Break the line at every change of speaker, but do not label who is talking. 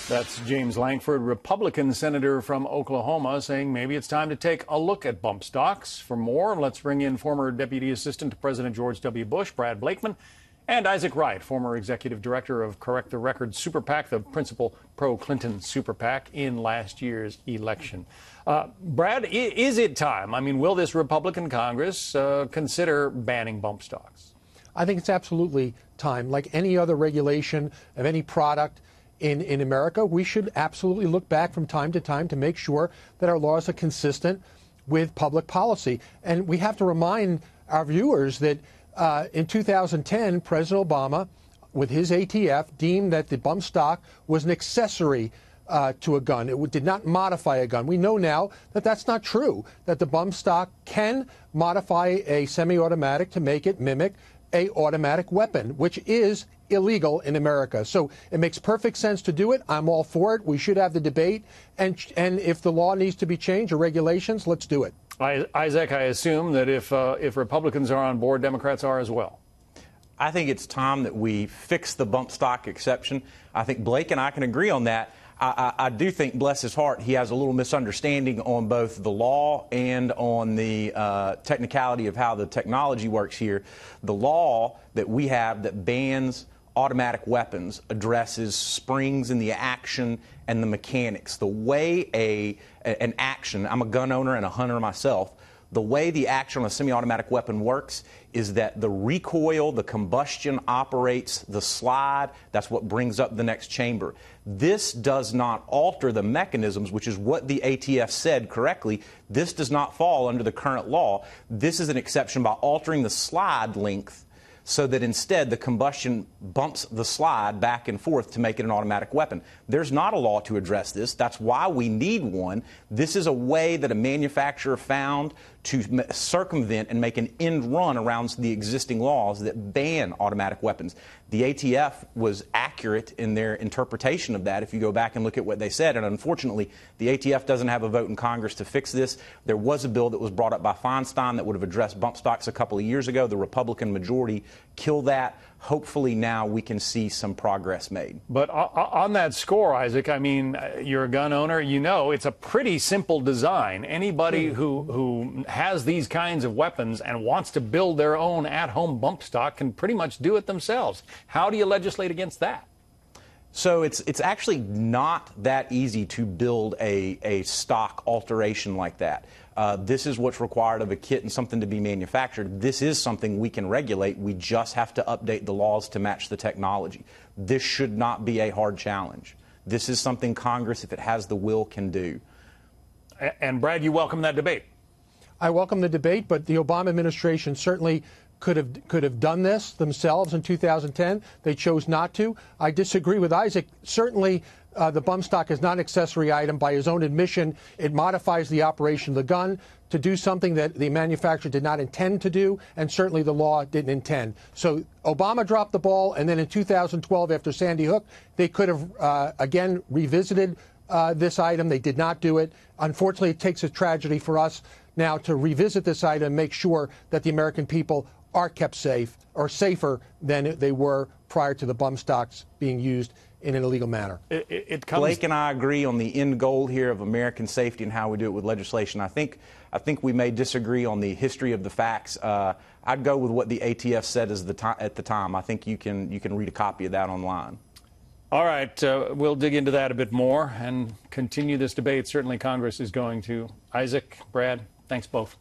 That's James Lankford, Republican senator from Oklahoma, saying maybe it's time to take a look at bump stocks. For more, let's bring in former Deputy Assistant to President George W. Bush, Brad Blakeman, and Isaac Wright, former Executive Director of Correct the Record superPAC, the principal pro-Clinton superPAC in last year's election. Brad, is it time? I mean, will this Republican Congress consider banning bump stocks?
I think it's absolutely time. Like any other regulation of any product in America, we should absolutely look back from time to time to make sure that our laws are consistent with public policy. And we have to remind our viewers that in 2010, President Obama, with his ATF, deemed that the bump stock was an accessory to a gun. It did not modify a gun. We know now that that's not true, that the bump stock can modify a semi-automatic to make it mimic an automatic weapon, which is illegal in America. So it makes perfect sense to do it. I'm all for it. We should have the debate. And if the law needs to be changed or regulations, let's do it.
Isaac, I assume that if Republicans are on board, Democrats are as well.
I think it's time that we fix the bump stock exception. I think Blake and I can agree on that. I do think, bless his heart, he has a little misunderstanding on both the law and on the technicality of how the technology works here. The law that we have that bans automatic weapons addresses springs in the action and the mechanics. The way an action, I'm a gun owner and a hunter myself, the way the action on a semi-automatic weapon works is that the recoil, the combustion operates the slide. That's what brings up the next chamber. This does not alter the mechanisms, which is what the ATF said correctly. This does not fall under the current law. This is an exception by altering the slide length so that instead the combustion bumps the slide back and forth to make it an automatic weapon. There's not a law to address this. That's why we need one. This is a way that a manufacturer found to circumvent and make an end run around the existing laws that ban automatic weapons. The ATF was accurate in their interpretation of that if you go back and look at what they said. And unfortunately, the ATF doesn't have a vote in Congress to fix this. There was a bill that was brought up by Feinstein that would have addressed bump stocks a couple of years ago. The Republican majority killed that. Hopefully now we can see some progress made.
But on that score, Isaac, I mean, you're a gun owner. You know it's a pretty simple design. Anybody who has these kinds of weapons and wants to build their own at-home bump stock can pretty much do it themselves. How do you legislate against that?
So it's actually not that easy to build a stock alteration like that. This is what's required of a kit and something to be manufactured. This is something we can regulate. We just have to update the laws to match the technology. This should not be a hard challenge. This is something Congress, if it has the will, can do.
And Brad, you welcome that debate?
I welcome the debate, but the Obama administration certainly could have done this themselves in 2010. They chose not to. I disagree with Isaac. Certainly, the bump stock is not an accessory item. By his own admission, it modifies the operation of the gun to do something that the manufacturer did not intend to do, and certainly the law didn't intend. So Obama dropped the ball, and then in 2012, after Sandy Hook, they could have, again, revisited this item. They did not do it. Unfortunately, it takes a tragedy for us now to revisit this item and make sure that the American people are kept safe or safer than they were prior to the bump stocks being used in an illegal manner.
Blake and I agree on the end goal here of American safety and how we do it with legislation. I think we may disagree on the history of the facts. I'd go with what the ATF said at the time. I think you can read a copy of that online.
All right, we'll dig into that a bit more and continue this debate. Certainly Congress is going to. Isaac, Brad, thanks both.